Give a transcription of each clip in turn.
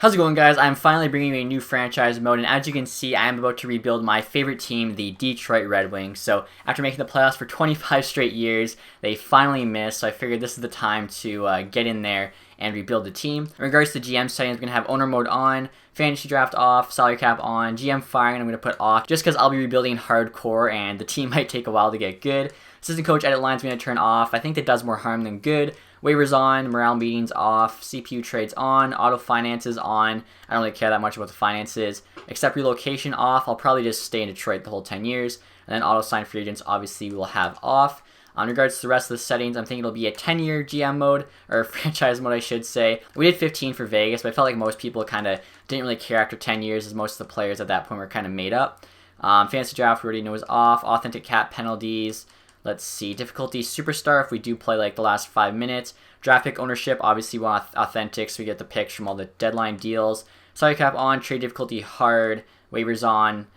How's it going, guys? I'm finally bringing you a new franchise mode, and as you can see, I am about to rebuild my favorite team, the Detroit Red Wings. So after making the playoffs for 25 straight years, they finally missed, so I figured this is the time to get in there and rebuild the team. In regards to GM settings, I'm going to have owner mode on, fantasy draft off, salary cap on, GM firing I'm going to put off, just because I'll be rebuilding hardcore and the team might take a while to get good. Assistant coach edit lines I'm going to turn off. I think that does more harm than good. Waivers on, morale meetings off, CPU trades on, auto finances on. I don't really care that much about the finances. Except relocation off. I'll probably just stay in Detroit the whole 10 years. And then auto sign free agents obviously we'll have off. In regards to the rest of the settings, I'm thinking it'll be a 10-year GM mode, or franchise mode I should say. We did 15 for Vegas, but I felt like most people kind of didn't really care after 10 years, as most of the players at that point were kind of made up. Fantasy draft we already know is off. Authentic cap penalties. Let's see, difficulty superstar if we do play like the last 5 minutes. Draft pick ownership, obviously we want authentic, so we get the picks from all the deadline deals. Salary cap on, trade difficulty hard, waivers on.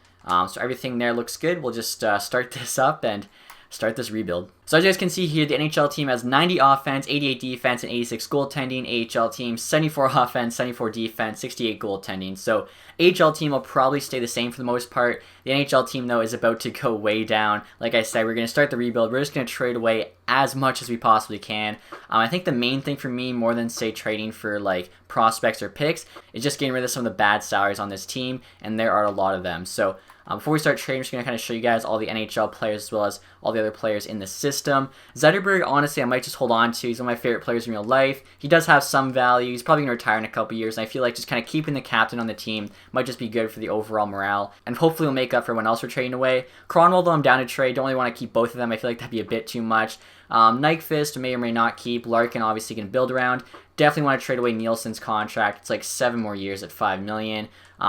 So everything there looks good. We'll just start this up and start this rebuild. So as you guys can see here, the NHL team has 90 offense, 88 defense, and 86 goaltending. AHL team, 74 offense, 74 defense, 68 goaltending. So AHL team will probably stay the same for the most part. The NHL team, though, is about to go way down. Like I said, we're going to start the rebuild. We're just going to trade away as much as we possibly can. I think the main thing for me, more than, say, trading for, like, prospects or picks, is just getting rid of some of the bad salaries on this team, and there are a lot of them. So before we start trading, I'm just going to kind of show you guys all the NHL players as well as all the other players in the system. Zetterberg, honestly, I might just hold on to. He's one of my favorite players in real life. He does have some value. He's probably going to retire in a couple years, and I feel like just kind of keeping the captain on the team might just be good for the overall morale, and hopefully will make up for when else we're trading away. Cronwall, though, I'm down to trade. Don't really want to keep both of them. I feel like that'd be a bit too much. Nyquist may or may not keep. Larkin obviously can build around. Definitely want to trade away Nielsen's contract. It's like 7 more years at $5 million.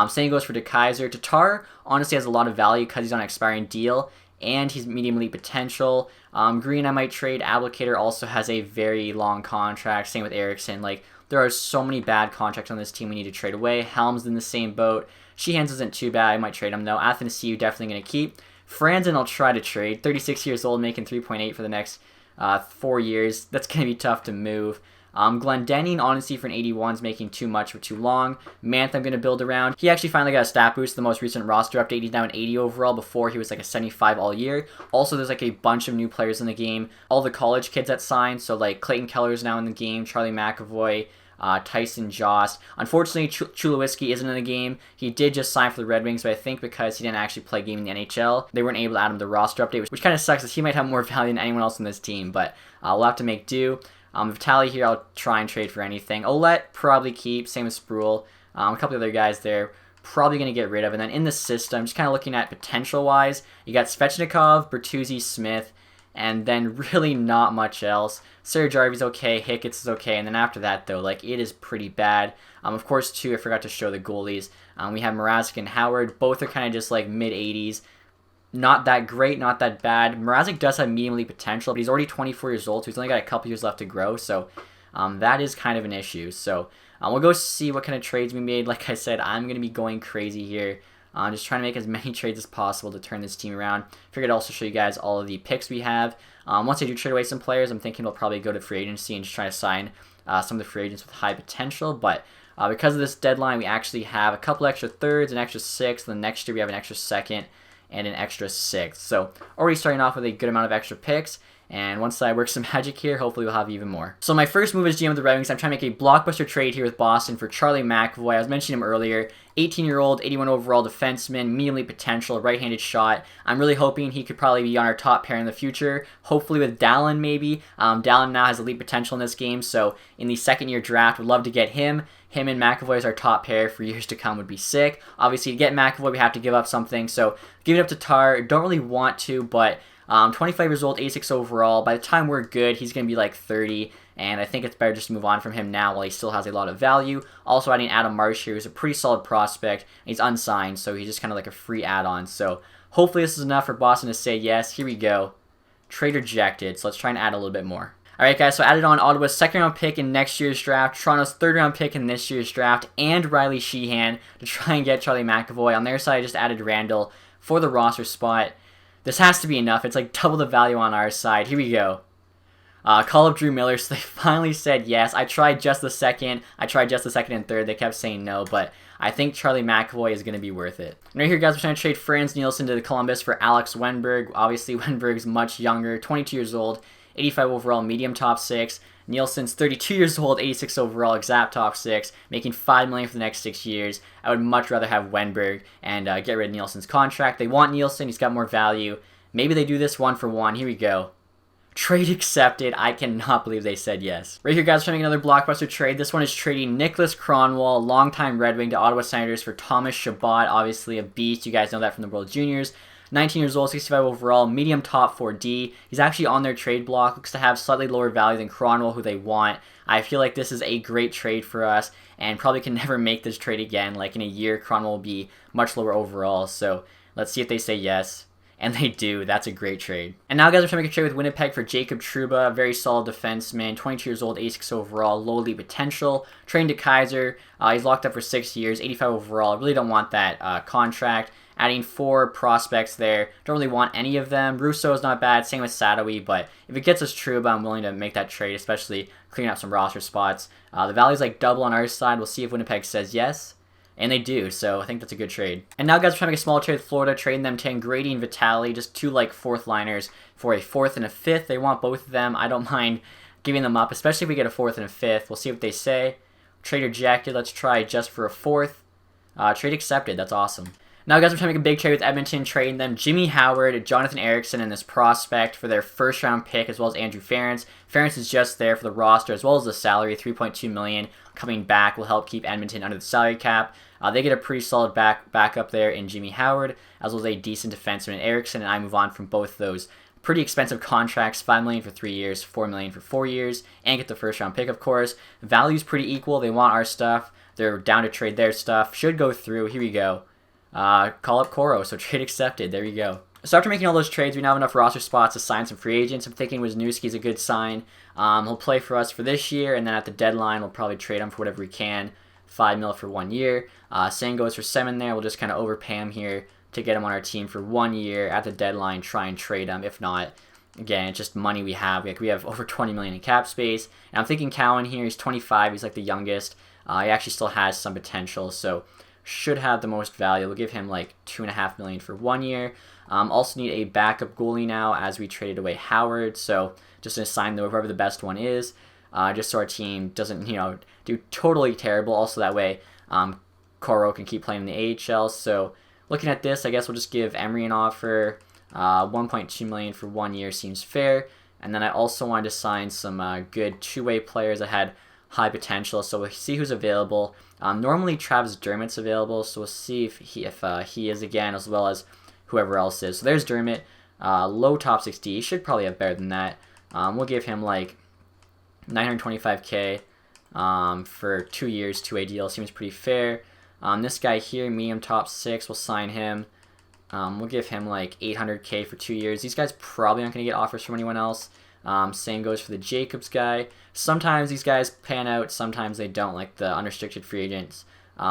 Same goes for DeKaiser. Tatar honestly has a lot of value because he's on an expiring deal and he's medium elite potential. Green I might trade. Applicator also has a very long contract. Same with Eriksson. Like, there are so many bad contracts on this team we need to trade away. Helm's in the same boat. Sheehan's isn't too bad. I might trade him though. Athanasiou definitely going to keep. Franzen I'll try to trade. 36 years old, making 3.8 for the next 4 years. That's going to be tough to move. Glendening, honestly, for an 81 is making too much for too long. Manth I'm going to build around. He actually finally got a stat boost. The most recent roster update, he's now an 80 overall. Before, he was like a 75 all year. Also, there's like a bunch of new players in the game. All the college kids that signed. So like Clayton Keller is now in the game. Charlie McAvoy. Tyson Jost. Unfortunately, Chulowiecki isn't in the game. He did just sign for the Red Wings, but I think because he didn't actually play a game in the NHL, they weren't able to add him to the roster update, which kind of sucks, as he might have more value than anyone else in this team, but we'll have to make do. Vitaly here, I'll try and trade for anything. Ouellette, probably keep. Same as Spruill. A couple of other guys there, probably going to get rid of. And then in the system, just kind of looking at potential-wise, you got Svechnikov, Bertuzzi, Smith, and then really not much else. Sarah Jarvy's okay, Hickett's is okay, and then after that, though, like, it is pretty bad. Of course, too, I forgot to show the goalies. We have Mrazek and Howard. Both are kind of just, like, mid-80s. Not that great, not that bad. Mrazek does have medium elite potential, but he's already 24 years old, so he's only got a couple years left to grow, so that is kind of an issue. So we'll go see what kind of trades we made. Like I said, I'm going to be going crazy here. Just trying to make as many trades as possible to turn this team around. Figured I'd also show you guys all of the picks we have. Once I do trade away some players, I'm thinking we'll probably go to free agency and just try to sign some of the free agents with high potential, but because of this deadline, we actually have a couple extra thirds, an extra sixth, and then next year we have an extra second and an extra sixth. So already starting off with a good amount of extra picks, and once I work some magic here, hopefully we'll have even more. So my first move as GM of the Red Wings, I'm trying to make a blockbuster trade here with Boston for Charlie McAvoy. I was mentioning him earlier. 18-year-old, 81 overall defenseman, medium elite potential, right-handed shot. I'm really hoping he could probably be on our top pair in the future, hopefully with Dallin maybe. Dallin now has elite potential in this game, so in the second-year draft, would love to get him. Him and McAvoy as our top pair for years to come would be sick. Obviously, to get McAvoy, we have to give up something, so give it up to Tar. Don't really want to, but 25 years old, 86 overall. By the time we're good, he's going to be like 30, and I think it's better just to move on from him now while he still has a lot of value. Also adding Adam Marsh here, who's a pretty solid prospect. He's unsigned, so he's just kind of like a free add-on. So hopefully this is enough for Boston to say yes. Here we go. Trade rejected, so let's try and add a little bit more. Alright guys, so I added on Ottawa's second round pick in next year's draft, Toronto's third round pick in this year's draft, and Riley Sheehan to try and get Charlie McAvoy. On their side, I just added Randall for the roster spot. This has to be enough. It's like double the value on our side. Here we go. Call up Drew Miller, so they finally said yes. I tried just the second and third. They kept saying no, but I think Charlie McAvoy is going to be worth it. And right here, guys, we're trying to trade Franz Nielsen to the Columbus for Alex Wenberg. Obviously, Wenberg's much younger, 22 years old, 85 overall, medium top 6. Nielsen's 32 years old, 86 overall, exact top 6, making $5 million for the next 6 years. I would much rather have Wenberg and get rid of Nielsen's contract. They want Nielsen. He's got more value. Maybe they do this 1-for-1. Here we go. Trade accepted. I cannot believe they said yes. Right here, guys, we're having another blockbuster trade. This one is trading Nicholas Kronwall, longtime Red Wing, to Ottawa Senators for Thomas Chabot, obviously a beast. You guys know that from the World Juniors. 19 years old, 65 overall, medium top 4D. He's actually on their trade block. Looks to have slightly lower value than Kronwall, who they want. I feel like this is a great trade for us and probably can never make this trade again. Like in a year, Kronwall will be much lower overall. So let's see if they say yes. And they do. That's a great trade. And now, guys, we're trying to make a trade with Winnipeg for Jacob Trouba, a very solid defenseman, 22 years old, 86 overall, low elite potential. Trained to Kaiser. He's locked up for 6 years, 85 overall. I really don't want that contract. Adding 4 prospects there. Don't really want any of them. Russo is not bad. Same with Sadowy. But if it gets us Trouba, I'm willing to make that trade, especially clearing up some roster spots. The value's like double on our side. We'll see if Winnipeg says yes. And they do, so I think that's a good trade. And now, guys, we're trying to make a small trade with Florida, trading them Tangradi and Vitali, just 2 like 4th liners for a 4th and a 5th. They want both of them. I don't mind giving them up, especially if we get a 4th and a 5th. We'll see what they say. Trade rejected. Let's try just for a 4th. Trade accepted. That's awesome. Now, guys, we're trying to make a big trade with Edmonton, trading them Jimmy Howard, Jonathan Erickson, and this prospect for their first-round pick, as well as Andrew Ference. Ference is just there for the roster, as well as the salary, $3.2 million. Coming back will help keep Edmonton under the salary cap. They get a pretty solid backup there in Jimmy Howard, as well as a decent defenseman in Erickson, and I move on from both those pretty expensive contracts, $5 million for 3 years, $4 million for 4 years, and get the first-round pick, of course. Value's pretty equal. They want our stuff. They're down to trade their stuff. Should go through. Here we go. Call up Coro, so trade accepted. There you go. So after making all those trades, we now have enough roster spots to sign some free agents. I'm thinking Wisniewski's a good sign. He'll play for us for this year, and then at the deadline, we'll probably trade him for whatever we can. $5 million for 1 year. Same goes for Semin there. We'll just kind of overpay him here to get him on our team for 1 year. At the deadline, try and trade him. If not, again, it's just money we have. Like, we have over $20 million in cap space. And I'm thinking Cowan here, he's 25. He's like the youngest. He actually still has some potential, so should have the most value. We'll give him like $2.5 million for 1 year. Also need a backup goalie now as we traded away Howard. So just assign whoever the best one is, just so our team doesn't, do totally terrible. Also that way, Coro can keep playing in the AHL. So looking at this, I guess we'll just give Emery an offer. $1.2 million for 1 year seems fair. And then I also wanted to sign some good two-way players that had high potential. So we'll see who's available. Normally Travis Dermott's available, so we'll see if he is again, as well as whoever else is. So there's Dermott, low top 60. He should probably have better than that. We'll give him like $925K for 2 years, 2-way deal. Seems pretty fair. This guy here, medium top 6, we'll sign him. We'll give him like $800K for 2 years. These guys probably aren't going to get offers from anyone else. Same goes for the Jacobs guy. Sometimes these guys pan out, sometimes they don't, like the unrestricted free agents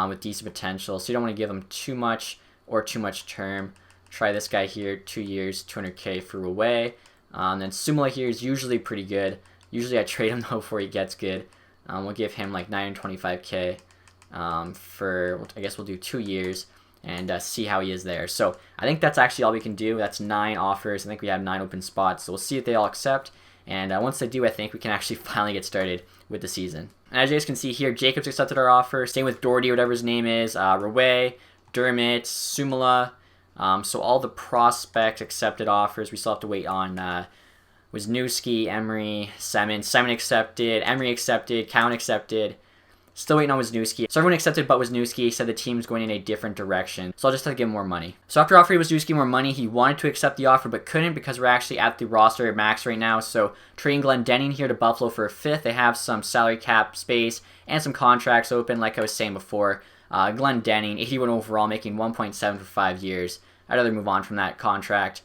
with decent potential. So you don't want to give them too much or too much term. Try this guy here, 2 years, $200K for away. Then Sumala here is usually pretty good. Usually I trade him though before he gets good. We'll give him like $925K for, I guess we'll do 2 years and see how he is there. So I think that's actually all we can do. That's 9 offers. I think we have 9 open spots. So we'll see if they all accept. And once they do, I think we can actually finally get started with the season. And as you guys can see here, Jacobs accepted our offer. Same with Doherty, whatever his name is. Raway, Dermott, Sumala. So all the prospects accepted offers. We still have to wait on Wisniewski, Emery, Semin. Semin accepted, Emery accepted, Cowan accepted. Still waiting on Wisniewski. So everyone accepted but Wisniewski. Said the team's going in a different direction. So I'll just have to give him more money. So after offering Wisniewski more money, he wanted to accept the offer but couldn't because we're actually at the roster max right now. So trading Glendening here to Buffalo for a 5th. They have some salary cap space and some contracts open like I was saying before. Glendening, 81 overall, making 1.7 for 5 years. I'd rather move on from that contract,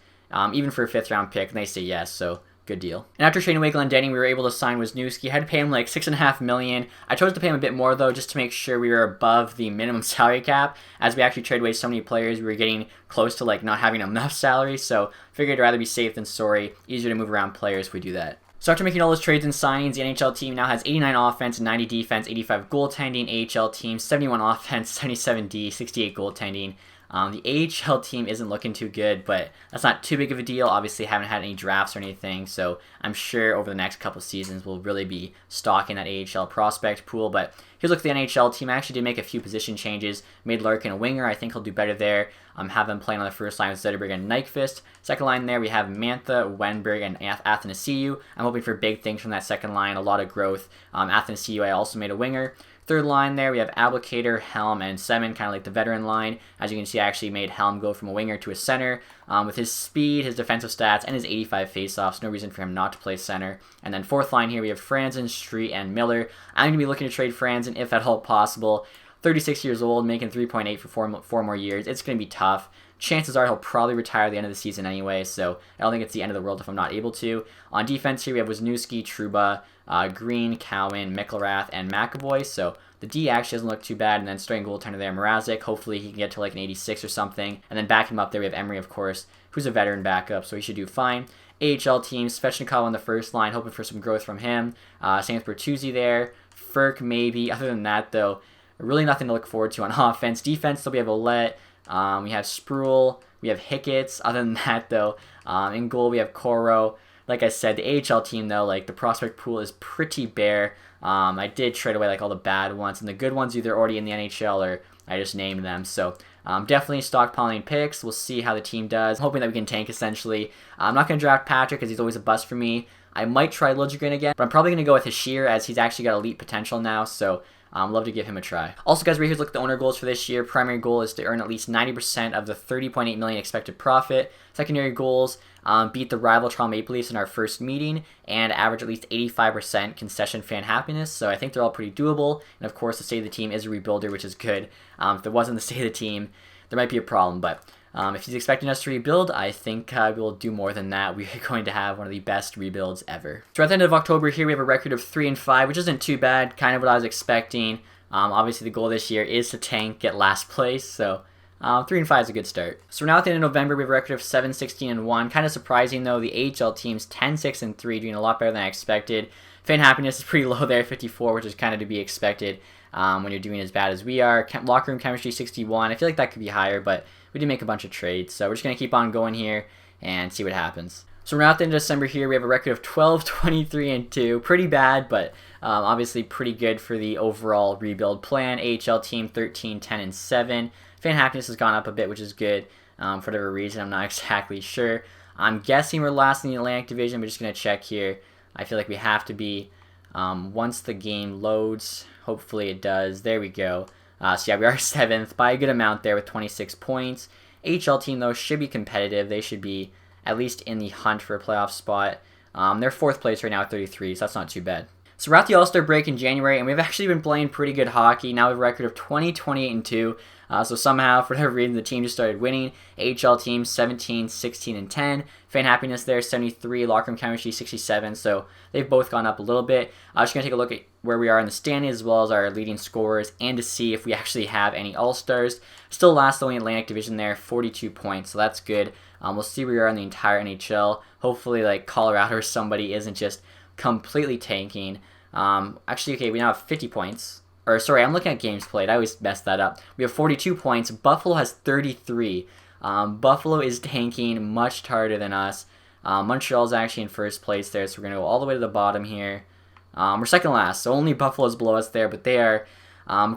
even for a 5th round pick, and they say yes, so good deal. And after trading away Glendening, we were able to sign Wisniewski. I had to pay him like $6.5 million. I chose to pay him a bit more though, just to make sure we were above the minimum salary cap. As we actually traded away so many players, we were getting close to like not having enough salary. So figured I'd rather be safe than sorry. Easier to move around players if we do that. So after making all those trades and signings, the NHL team now has 89 offense, 90 defense, 85 goaltending. AHL team 71 offense, 77 D, 68 goaltending. The AHL team isn't looking too good, but that's not too big of a deal. Obviously, haven't had any drafts or anything, so I'm sure over the next couple seasons we'll really be stocking that AHL prospect pool. But here's a look at the NHL team. I actually did make a few position changes. Made Larkin a winger. I think he'll do better there. Have them playing on the first line with Zetterberg and Nyquist. Second line there, we have Mantha, Wenberg, and Athanasiou. I'm hoping for big things from that second line, a lot of growth. Athanasiou, I also made a winger. Third line there, we have Abelkader, Helm, and Semin, kind of like the veteran line. As you can see, I actually made Helm go from a winger to a center. With his speed, his defensive stats, and his 85 faceoffs, no reason for him not to play center. And then fourth line here, we have Franzen, Street, and Miller. I'm going to be looking to trade Franzen if at all possible. 36 years old, making 3.8 for four more years. It's going to be tough. Chances are he'll probably retire at the end of the season anyway, so I don't think it's the end of the world if I'm not able to. On defense here, we have Wisniewski, Trouba, Green, Cowan, McElrath, and McAvoy, so the D actually doesn't look too bad. And then starting goaltender there, Mrazek. Hopefully he can get to like an 86 or something. And then backing him up there, we have Emery, of course, who's a veteran backup, so he should do fine. AHL team, Svechnikov on the first line, hoping for some growth from him. Same with Bertuzzi there. Ferk maybe. Other than that, though, really nothing to look forward to on offense. Defense, still we have Ouellette. We have Spruill. We have Hicketts. Other than that, though, in goal we have Coro. Like I said, the AHL team, though, like the prospect pool is pretty bare. I did trade away like all the bad ones, and the good ones either already in the NHL or I just named them. So definitely stockpiling picks. We'll see how the team does. I'm hoping that we can tank essentially. I'm not going to draft Patrick because he's always a bust for me. I might try Liljegren again, but I'm probably going to go with Hashir as he's actually got elite potential now. So love to give him a try. Also, guys, right here's look at the owner goals for this year. Primary goal is to earn at least 90% of the $30.8 million expected profit. Secondary goals, beat the rival Toronto Maple Leafs in our first meeting, and average at least 85% concession fan happiness. So I think they're all pretty doable. And of course, the state of the team is a rebuilder, which is good. If it wasn't the state of the team, there might be a problem. But if he's expecting us to rebuild, I think we'll do more than that. We're going to have one of the best rebuilds ever. So at the end of October here, we have a record of 3-5, which isn't too bad. Kind of what I was expecting. Obviously, the goal this year is to tank, get last place. So 3-5 is a good start. So now at the end of November, we have a record of 7-16-1. Kind of surprising though, the AHL team's 10-6-3, doing a lot better than I expected. Fan happiness is pretty low there, 54, which is kind of to be expected when you're doing as bad as we are. Locker room chemistry 61. I feel like that could be higher, but we did make a bunch of trades. So we're just going to keep on going here and see what happens. So we're now at the end of December here. We have a record of 12-23-2. Pretty bad, but obviously pretty good for the overall rebuild plan. AHL team 13-10-7. Fan happiness has gone up a bit, which is good for whatever reason. I'm not exactly sure. I'm guessing we're last in the Atlantic Division. We're just going to check here. I feel like we have to be once the game loads. Hopefully it does. There we go. So yeah, we are 7th by a good amount there with 26 points. AHL team, though, should be competitive. They should be at least in the hunt for a playoff spot. They're 4th place right now at 33, so that's not too bad. So we're at the All-Star break in January, and we've actually been playing pretty good hockey. Now we have a record of 20-28-2. So somehow, for whatever reason, the team just started winning. AHL team 17-16-10. Fan happiness there 73. Locker room chemistry 67. So they've both gone up a little bit. I'm just going to take a look at where we are in the standings as well as our leading scorers and to see if we actually have any All-Stars. Still last only in Atlantic Division there, 42 points. So that's good. We'll see where we are in the entire NHL. Hopefully, like Colorado or somebody isn't just completely tanking. Actually, okay, we now have 50 points. Or, sorry, I'm looking at games played. I always mess that up. We have 42 points. Buffalo has 33. Buffalo is tanking much harder than us. Montreal's actually in first place there, so we're going to go all the way to the bottom here. We're second last, so only Buffalo's below us there, but they are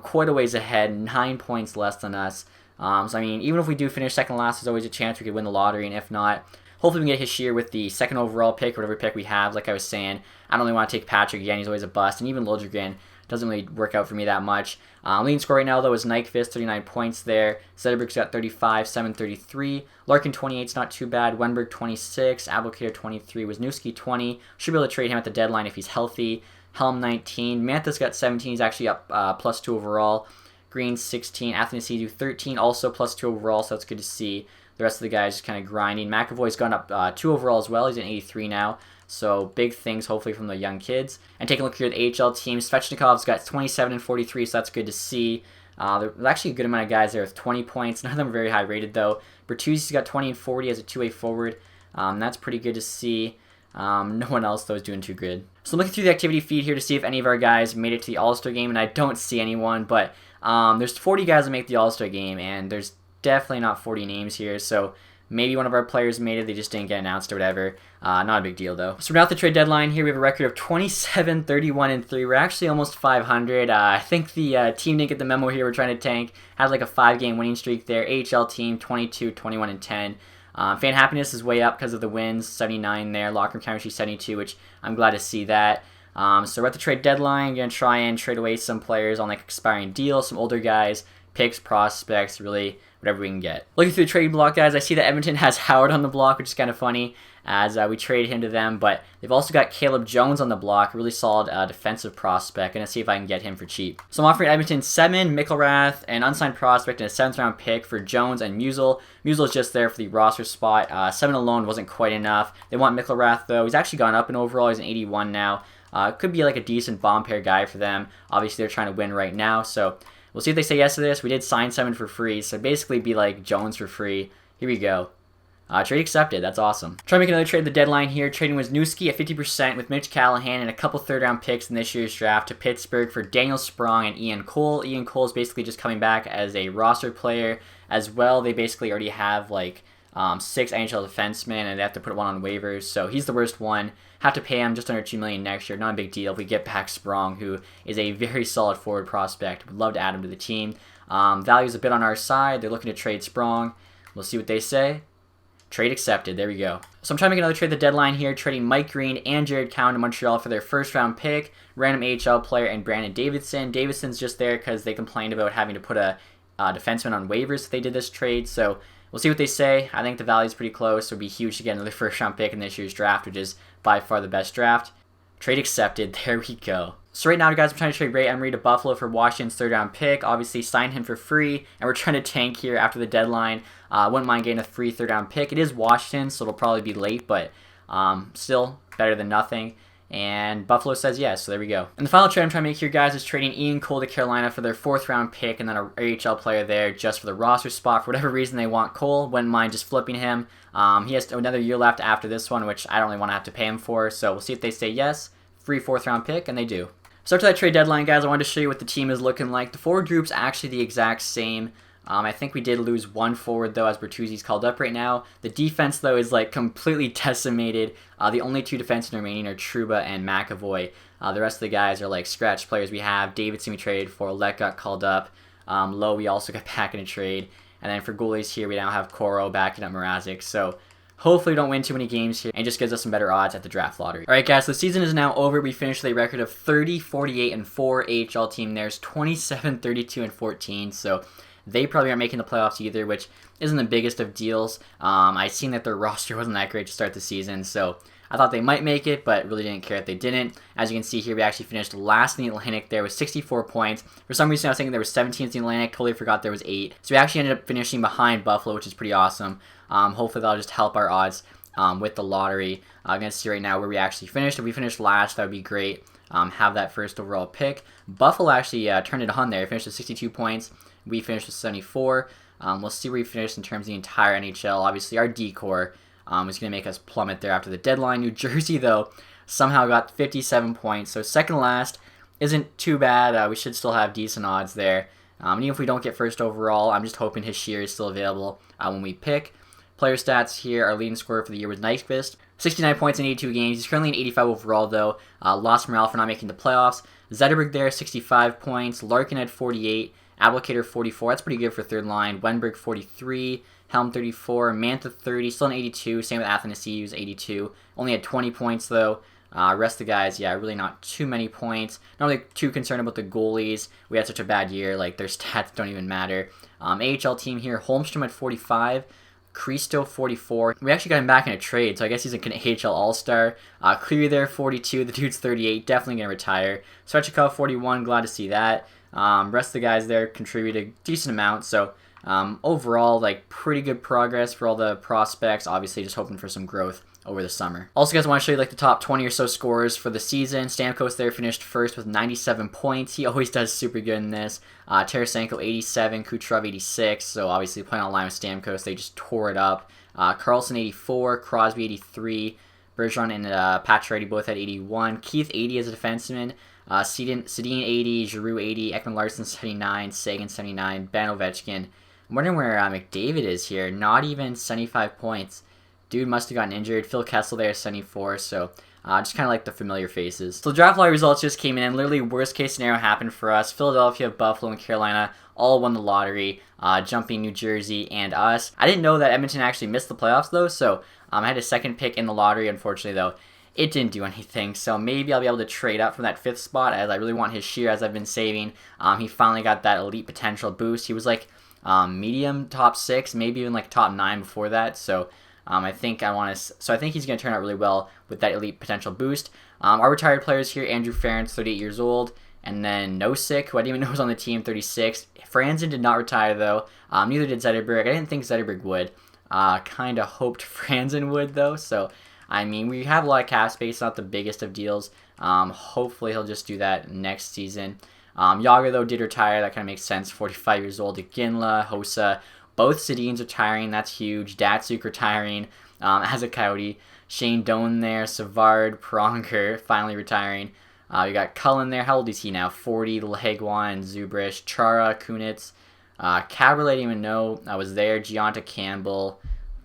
quite a ways ahead, 9 points less than us. So, I mean, even if we do finish second last, there's always a chance we could win the lottery, and if not, hopefully we can get Hashir with the second overall pick, whatever pick we have. Like I was saying, I don't really want to take Patrick again. He's always a bust, and even Liljegren doesn't really work out for me that much. Leading score right now, though, is Nyquist, 39 points there. Zetterberg's got 35, 7-33. Larkin, 28 is not too bad. Wenberg, 26. Abelkader, 23. Wisniewski, 20. Should be able to trade him at the deadline if he's healthy. Helm, 19. Mantha's got 17. He's actually up +2 overall. Green, 16. Athanasiou, 13. Also +2 overall, so that's good to see. The rest of the guys just kind of grinding. McAvoy's gone up 2 overall as well. He's at 83 now. So big things, hopefully, from the young kids. And taking a look here at the AHL team, Svechnikov's got 27 and 43, so that's good to see. There's actually a good amount of guys there with 20 points. None of them are very high rated, though. Bertuzzi's got 20 and 40 as a two-way forward. That's pretty good to see. No one else, though, is doing too good. So I'm looking through the activity feed here to see if any of our guys made it to the All-Star game, and I don't see anyone, but there's 40 guys that make the All-Star game, and there's definitely not 40 names here, so maybe one of our players made it, they just didn't get announced or whatever. Not a big deal, though. So we're now at the trade deadline here. We have a record of 27, 31, and 3. We're actually almost 500. I think the team didn't get the memo here. We're trying to tank. Had like a 5-game winning streak there. AHL team, 22, 21, and 10. Fan happiness is way up because of the wins, 79 there. Locker room chemistry, 72, which I'm glad to see that. So we're at the trade deadline. Going to try and trade away some players on like expiring deals, some older guys, picks, prospects, really whatever we can get. Looking through the trade block, guys, I see that Edmonton has Howard on the block, which is kind of funny as we traded him to them, but they've also got Caleb Jones on the block, a really solid defensive prospect. Gonna see if I can get him for cheap. So I'm offering Edmonton Semin, Mickelrath, an unsigned prospect, and a 7th round pick for Jones and Musil. Musil's just there for the roster spot. 7 alone wasn't quite enough. They want Mickelrath, though. He's actually gone up in overall. He's an 81 now. Could be like a decent bomb pair guy for them. Obviously, they're trying to win right now, so we'll see if they say yes to this. We did sign 7 for free, so basically be like Jones for free. Here we go. Trade accepted. That's awesome. Try to make another trade at the deadline here. Trading Wisniewski at 50% with Mitch Callahan and a couple 3rd-round picks in this year's draft to Pittsburgh for Daniel Sprong and Ian Cole. Ian Cole is basically just coming back as a roster player as well. They basically already have like 6 NHL defensemen, and they have to put one on waivers, so he's the worst one. Have to pay him just under $2 million next year. Not a big deal if we get back Sprong, who is a very solid forward prospect. Would love to add him to the team. Value's a bit on our side. They're looking to trade Sprong. We'll see what they say. Trade accepted. There we go. So I'm trying to make another trade at the deadline here, trading Mike Green and Jared Cowan to Montreal for their 1st-round pick, random AHL player, and Brandon Davidson. Davidson's just there because they complained about having to put a defenseman on waivers if they did this trade, so we'll see what they say. I think the value is pretty close, so it would be huge to get another 1st-round pick in this year's draft, which is by far the best draft. Trade accepted. There we go. So right now, guys, we're trying to trade Ray Emery to Buffalo for Washington's 3rd-round pick. Obviously, sign him for free, and we're trying to tank here after the deadline. Wouldn't mind getting a free 3rd-round pick. It is Washington, so it'll probably be late, but still better than nothing. And Buffalo says yes, so there we go. And the final trade I'm trying to make here, guys, is trading Ian Cole to Carolina for their 4th-round pick and then an AHL player there just for the roster spot. For whatever reason they want Cole, wouldn't mind just flipping him. He has another year left after this one, which I don't really want to have to pay him for, so we'll see if they say yes. Free 4th-round pick, and they do. So after that trade deadline, guys, I wanted to show you what the team is looking like. The forward group's actually the exact same. I think we did lose 1 forward, though, as Bertuzzi's called up right now. The defense, though, is like completely decimated. The only 2 defensemen remaining are Trouba and McAvoy. The rest of the guys are like scratch players. We have Davidson we traded for. Let got called up. Lowe we also got back in a trade. And then for goalies here, we now have Coro backing up Mrazek. So hopefully we don't win too many games here and just gives us some better odds at the draft lottery. Alright guys, so the season is now over. We finished with a record of 30, 48, and 4. AHL team there's 27, 32, and 14. So they probably aren't making the playoffs either, which isn't the biggest of deals. I seen that their roster wasn't that great to start the season, so I thought they might make it, but really didn't care if they didn't. As you can see here, we actually finished last in the Atlantic there with 64 points. For some reason, I was thinking there was 17 in the Atlantic. Totally forgot there was 8. So we actually ended up finishing behind Buffalo, which is pretty awesome. Hopefully that'll just help our odds with the lottery. I'm going to see right now where we actually finished. If we finished last, that would be great. Have that 1st overall pick. Buffalo actually turned it on there. They finished with 62 points. We finished with 74. We'll see where we finished in terms of the entire NHL. Obviously, our D-core is going to make us plummet there after the deadline. New Jersey, though, somehow got 57 points. So 2nd last isn't too bad. We should still have decent odds there. And even if we don't get 1st overall, I'm just hoping his shear is still available when we pick. Player stats here, our leading scorer for the year was Nyquist. 69 points in 82 games. He's currently an 85 overall, though. Lost morale for not making the playoffs. Zetterberg there, 65 points. Larkin had 48. Applicator 44, that's pretty good for 3rd line. Wenberg 43, Helm 34, Mantha 30, still an 82. Same with Athanasiou, 82. Only had 20 points though. Rest of the guys, yeah, really not too many points. Not really too concerned about the goalies. We had such a bad year, like their stats don't even matter. AHL team here, Holmstrom at 45. Cristo 44. We actually got him back in a trade, so I guess he's an AHL All-Star. Cleary there 42. The dude's 38. Definitely going to retire. Svechnikov 41. Glad to see that. Rest of the guys there contributed a decent amount, so overall, like, pretty good progress for all the prospects. Obviously, just hoping for some growth over the summer. Also, guys, I want to show you like the top 20 or so scorers for the season. Stamkos there finished 1st with 97 points. He always does super good in this. Tarasenko 87, Kucherov 86. So obviously playing on line with Stamkos, they just tore it up. Carlson 84, Crosby 83, Bergeron and Pacioretty both at 81. Keith 80 as a defenseman. Sedin 80, Giroux 80, Ekman Larson 79, Sagan 79, Ben Ovechkin. I'm wondering where McDavid is here. Not even 75 points. Dude must have gotten injured. Phil Kessel there 74, so just kind of like the familiar faces. So the draft lottery results just came in, and literally worst case scenario happened for us. Philadelphia, Buffalo, and Carolina all won the lottery, jumping New Jersey and us. I didn't know that Edmonton actually missed the playoffs though, so I had a second pick in the lottery. Unfortunately though, it didn't do anything, so maybe I'll be able to trade up from that 5th spot, as I really want his sheer, as I've been saving. He finally got that elite potential boost. He was like medium top 6, maybe even like top 9 before that, so I think he's going to turn out really well with that elite potential boost. Our retired players here: Andrew Ference, 38 years old, and then Nosek, who I didn't even know was on the team, 36. Franzen did not retire though. Neither did Zetterberg. I didn't think Zetterberg would. Kind of hoped Franzen would though. So I mean, we have a lot of cap space, not the biggest of deals. Hopefully he'll just do that next season. Yager though did retire. That kind of makes sense. 45 years old. Iginla, Hossa. Both Sedin's retiring, that's huge. Datsuk retiring as a Coyote. Shane Doan there. Savard, Pronger finally retiring. We got Cullen there. How old is he now? 40. Legwan, Zubrish, Chara, Kunitz. Cabrera, I didn't even know I was there. Gianta Campbell.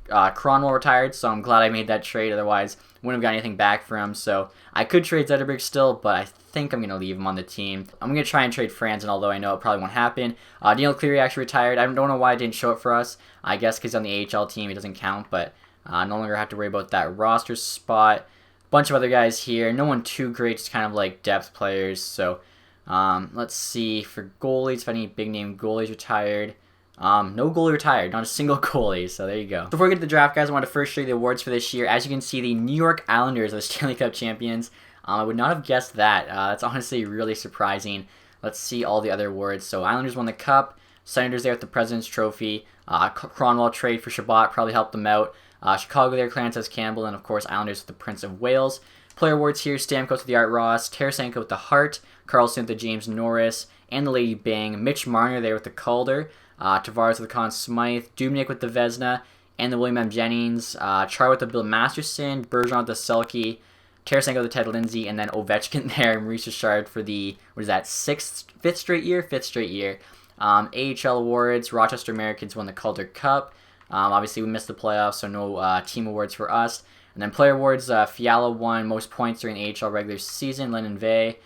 Cronwell retired, so I'm glad I made that trade. Otherwise, wouldn't have got anything back for him. So I could trade Zetterberg still, but I think I'm going to leave him on the team. I'm going to try and trade Franzen, although I know it probably won't happen. Daniel Cleary actually retired. I don't know why it didn't show up for us. I guess because on the AHL team it doesn't count, but no longer have to worry about that roster spot. Bunch of other guys here. No one too great, just kind of like depth players. So let's see. For goalies, if any big name goalies retired. No goalie retired, not a single goalie, so there you go. Before we get to the draft, guys, I want to first show you the awards for this year. As you can see, the New York Islanders are the Stanley Cup champions. I would not have guessed that. That's honestly really surprising. Let's see all the other awards. So Islanders won the Cup, Senators there with the President's Trophy, Cronwell trade for Shabbat probably helped them out, Chicago there, Clarence Campbell, and of course Islanders with the Prince of Wales. Player awards here: Stamkos with the Art Ross, Tarasenko with the Hart, Carlson with the James Norris, and the Lady Bang, Mitch Marner there with the Calder, Tavares with the Conn Smythe, Dubnyk with the Vezina, and the William M. Jennings, Char with the Bill Masterson, Bergeron with the Selke, Tarasenko with the Ted Lindsay, and then Ovechkin there, and Maurice Richard for the, fifth straight year. AHL awards: Rochester Americans won the Calder Cup. Obviously, we missed the playoffs, so no team awards for us. And then player awards: Fiala won most points during the AHL regular season, Lennon Vey.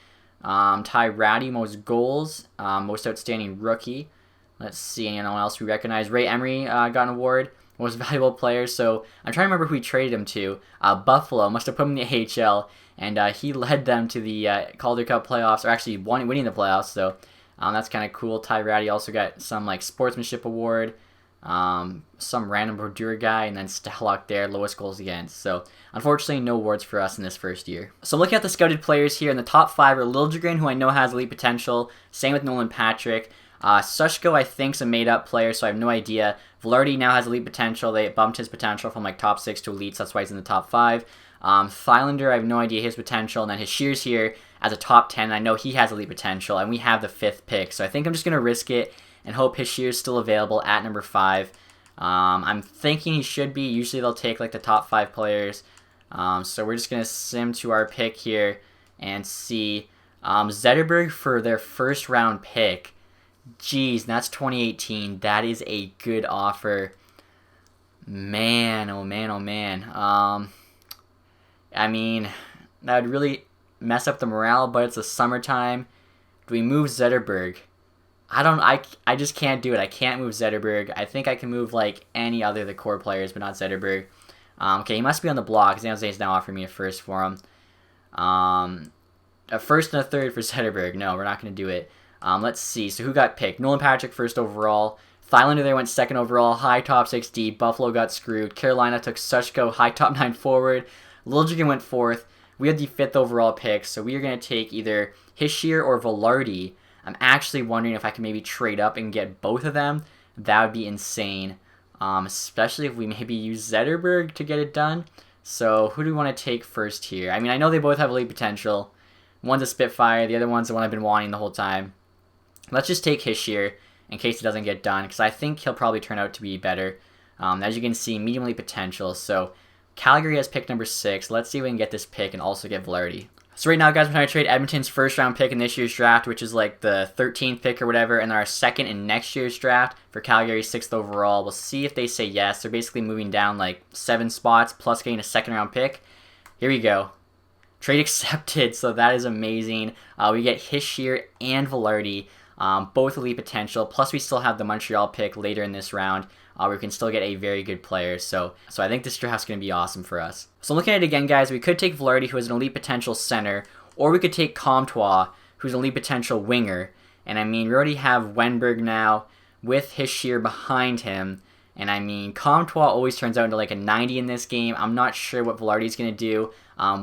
Ty Ratty, most goals, most outstanding rookie. Let's see, anyone else we recognize. Ray Emery got an award, most valuable player. So I'm trying to remember who we traded him to. Buffalo must have put him in the AHL, and he led them to the Calder Cup playoffs, or actually winning the playoffs. So that's kind of cool. Ty Ratty also got some like sportsmanship award. Some random Brodeur guy, and then Stellock there, lowest goals against. So unfortunately, no awards for us in this first year. So looking at the scouted players here, in the top 5 are Liljegren, who I know has elite potential. Same with Nolan Patrick. Sushko, I think, is a made-up player, so I have no idea. Velarde now has elite potential. They bumped his potential from like top 6 to elite, so that's why he's in the top 5. Thylander, I have no idea his potential. And then his Shears here as a top 10. I know he has elite potential, and we have the 5th pick. So I think I'm just going to risk it and hope his Shears is still available at number 5. I'm thinking he should be. Usually they'll take like the top 5 players. So we're just going to sim to our pick here and see. Zetterberg for their first round pick. Jeez, that's 2018. That is a good offer. Man, oh man, oh man. I mean, that would really mess up the morale, but it's the summertime. Do we move Zetterberg? I just can't do it. I can't move Zetterberg. I think I can move like any other of the core players, but not Zetterberg. Okay, he must be on the block. San Jose's now offering me a first for him. A first and a third for Zetterberg. No, we're not going to do it. Let's see. So who got picked? Nolan Patrick first overall. Thylander there went second overall. High top 6D. Buffalo got screwed. Carolina took Sushko. High top 9 forward. Liljegren went 4th. We had the 5th overall pick. So we are going to take either Hischier or Velarde. I'm actually wondering if I can maybe trade up and get both of them. That would be insane. Especially if we maybe use Zetterberg to get it done. So who do we want to take first here? I mean, I know they both have elite potential. One's a Spitfire. The other one's the one I've been wanting the whole time. Let's just take Hischier in case it doesn't get done, because I think he'll probably turn out to be better. As you can see, medium elite potential. So Calgary has pick number 6. Let's see if we can get this pick and also get Velarde. So right now, guys, we're trying to trade Edmonton's first round pick in this year's draft, which is like the 13th pick or whatever, and our second in next year's draft for Calgary's 6th overall. We'll see if they say yes. They're basically moving down like 7 spots plus getting a second round pick. Here we go. Trade accepted, so that is amazing. We get Hischier and Velarde, both elite potential, plus we still have the Montreal pick later in this round. We can still get a very good player, so I think this draft's going to be awesome for us. So looking at it again, guys, we could take Velarde, who is an elite potential center, or we could take Comtois, who's an elite potential winger. And I mean, we already have Wenberg now with Hischier behind him. And I mean, Comtois always turns out into like a 90 in this game. I'm not sure what Velarde's going to do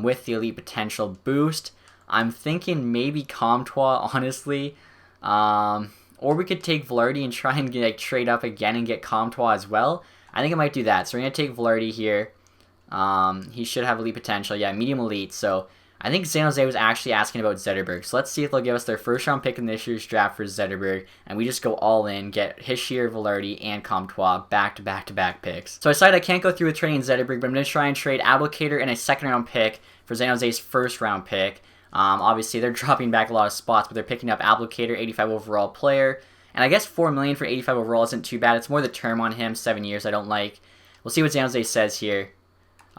with the elite potential boost. I'm thinking maybe Comtois, honestly. Or we could take Velarde and try and like trade up again and get Comtois as well. I think I might do that. So we're going to take Velarde here. He should have elite potential. Yeah, medium elite. So I think San Jose was actually asking about Zetterberg. So let's see if they'll give us their first round pick in this year's draft for Zetterberg. And we just go all in, get Hischier, Velarde, and Comtois back-to-back picks. So I decided I can't go through with trading Zetterberg, but I'm going to try and trade Abdelkader and a second round pick for San Jose's first round pick. Obviously, they're dropping back a lot of spots, but they're picking up Abdelkader, 85 overall player. And I guess $4 million for 85 overall isn't too bad. It's more the term on him, 7 years, I don't like. We'll see what San Jose says here.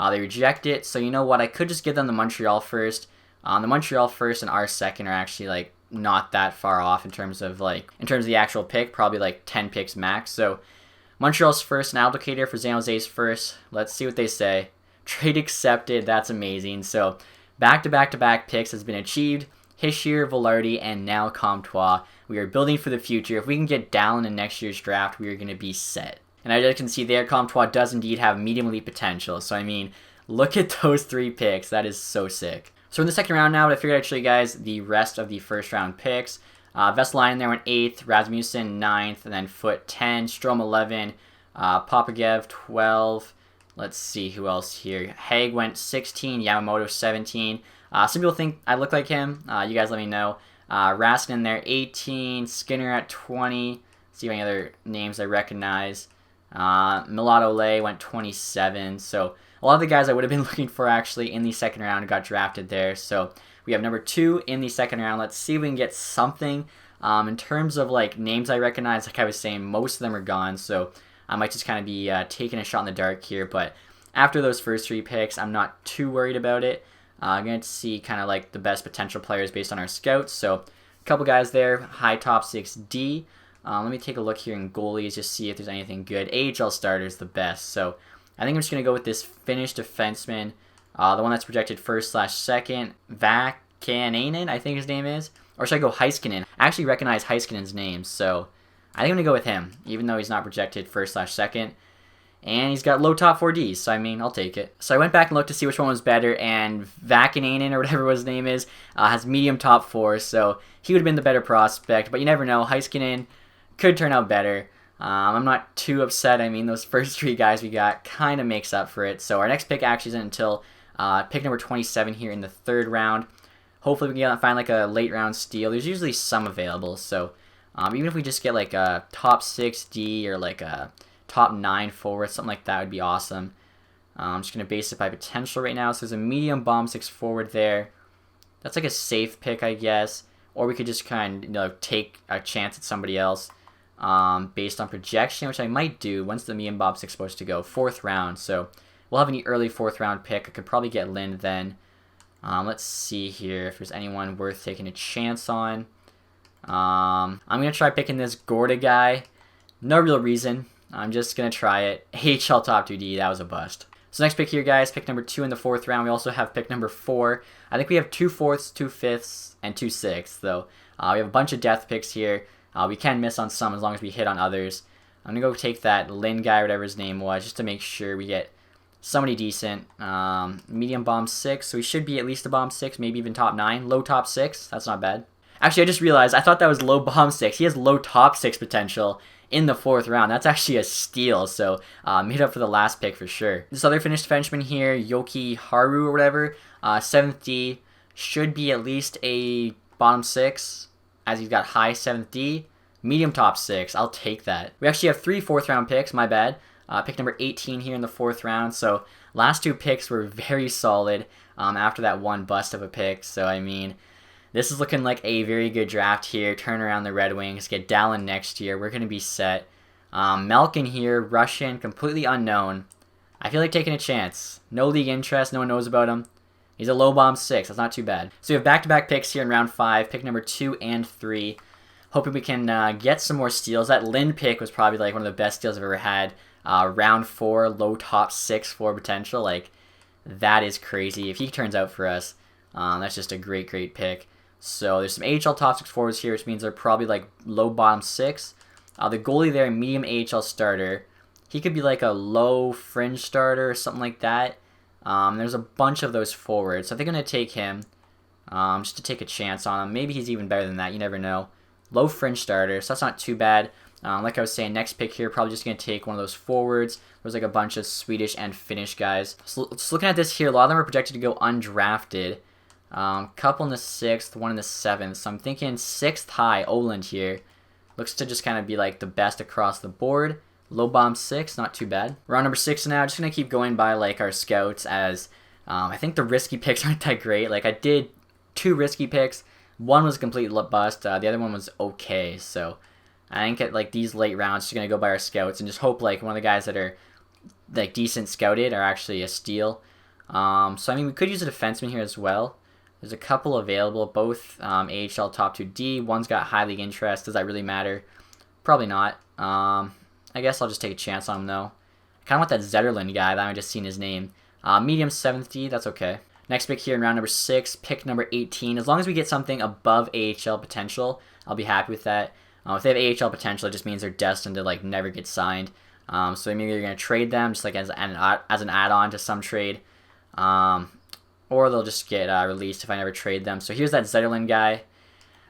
They reject it, so you know what? I could just give them the Montreal first. The Montreal first and our second are actually like not that far off in terms of the actual pick, probably like 10 picks max. So Montreal's first and Abdelkader for San Jose's first. Let's see what they say. Trade accepted. That's amazing. So back-to-back picks has been achieved. Hischier, Velarde, and now Comtois. We are building for the future. If we can get Dallin in next year's draft, we are going to be set. And as you can see there, Comtois does indeed have medium elite potential. So, I mean, look at those 3 picks. That is so sick. So, in the second round now, I figured I'd show you guys the rest of the first round picks. Vesalainen there went 8th, Rasmussen 9th, and then Foot 10, Strome 11, Papagev 12. Let's see who else here. Haig went 16, Yamamoto 17. Some people think I look like him. You guys let me know. Raskinen there 18, Skinner at 20. See any other names I recognize. Milano Lay went 27. So a lot of the guys I would have been looking for actually in the second round got drafted there. So we have number 2 in the second round. Let's see if we can get something. In terms of like names I recognize, like I was saying, most of them are gone. So I might just kind of be taking a shot in the dark here. But after those first 3 picks, I'm not too worried about it. I'm going to see kind of like the best potential players based on our scouts. So a couple guys there, high top 6D. Let me take a look here in goalies, just see if there's anything good. AHL starters, the best. So I think I'm just going to go with this Finnish defenseman, the one that's projected first/second, Vakanainen, I think his name is. Or should I go Heiskanen? I actually recognize Heiskanen's name, so I think I'm going to go with him, even though he's not projected first/second. And he's got low top 4Ds, so I mean, I'll take it. So I went back and looked to see which one was better, and Vakanainen, or whatever his name is, has medium top 4, so he would have been the better prospect. But you never know, Heiskanen could turn out better. I'm not too upset. I mean, those first 3 guys we got kind of makes up for it. So our next pick actually isn't until pick number 27 here in the 3rd round. Hopefully we can find like a late round steal. There's usually some available, so even if we just get like a top 6D or like a top 9 forward, something like that would be awesome. I'm just going to base it by potential right now. So there's a medium bomb 6 forward there. That's like a safe pick, I guess. Or we could just kind of take a chance at somebody else based on projection, which I might do once the medium bomb 6 supposed to go. 4th round, so we'll have any early 4th round pick. I could probably get Lind then. Let's see here if there's anyone worth taking a chance on. I'm going to try picking this Gorda guy. No real reason. I'm just going to try it. AHL top 2D, that was a bust. So next pick here, guys, pick number 2 in the 4th round. We also have pick number 4. I think we have 2 4ths, 2 5ths, and 2 6ths, though. We have a bunch of depth picks here. We can miss on some as long as we hit on others. I'm going to go take that Lin guy, whatever his name was, just to make sure we get somebody decent. Medium bomb 6, so we should be at least a bomb 6, maybe even top 9. Low top 6, that's not bad. Actually, I just realized, I thought that was low bomb 6. He has low top 6 potential in the 4th round. That's actually a steal, so made up for the last pick for sure. This other Finnish defenseman here, Yoki Haru or whatever, 7th D, should be at least a bottom 6, as he's got high 7th D. Medium top 6, I'll take that. We actually have 3 4th round picks, my bad. Pick number 18 here in the 4th round. So last 2 picks were very solid after that one bust of a pick. So, I mean, this is looking like a very good draft here. Turn around the Red Wings. Get Dallin next year. We're going to be set. Malkin here, Russian, completely unknown. I feel like taking a chance. No league interest. No one knows about him. He's a low bomb 6. That's not too bad. So we have back-to-back picks here in round 5. Pick number 2 and 3. Hoping we can get some more steals. That Lind pick was probably like one of the best steals I've ever had. Round 4, low top 6 for potential. Like, that is crazy. If he turns out for us, that's just a great, great pick. So there's some AHL top 6 forwards here, which means they're probably like low bottom 6. The goalie there, medium AHL starter. He could be like a low fringe starter or something like that. There's a bunch of those forwards, so I think I'm going to take him just to take a chance on him. Maybe he's even better than that. You never know. Low fringe starter, so that's not too bad. Like I was saying, next pick here, probably just going to take one of those forwards. There's like a bunch of Swedish and Finnish guys. So just looking at this here, a lot of them are projected to go undrafted. Couple in the 6th, one in the 7th. So I'm thinking 6th high, Oland here. Looks to just kind of be like the best across the board. Low bomb 6, not too bad. We're on number 6 now. Just going to keep going by like our scouts as I think the risky picks aren't that great. Like I did 2 risky picks. One was a complete bust. The other one was okay. So I think at like these late rounds, just going to go by our scouts and just hope like one of the guys that are like decent scouted are actually a steal. So I mean, we could use a defenseman here as well. There's a couple available, both AHL top 2D. One's got high league interest. Does that really matter? Probably not. I guess I'll just take a chance on him, though. I kind of want that Zetterlund guy. That I just seen his name. Medium 7th D, that's okay. Next pick here in round number 6, pick number 18. As long as we get something above AHL potential, I'll be happy with that. If they have AHL potential, it just means they're destined to like never get signed. So maybe you're going to trade them just like as an add-on to some trade. Or they'll just get released if I never trade them. So here's that Zetterlund guy.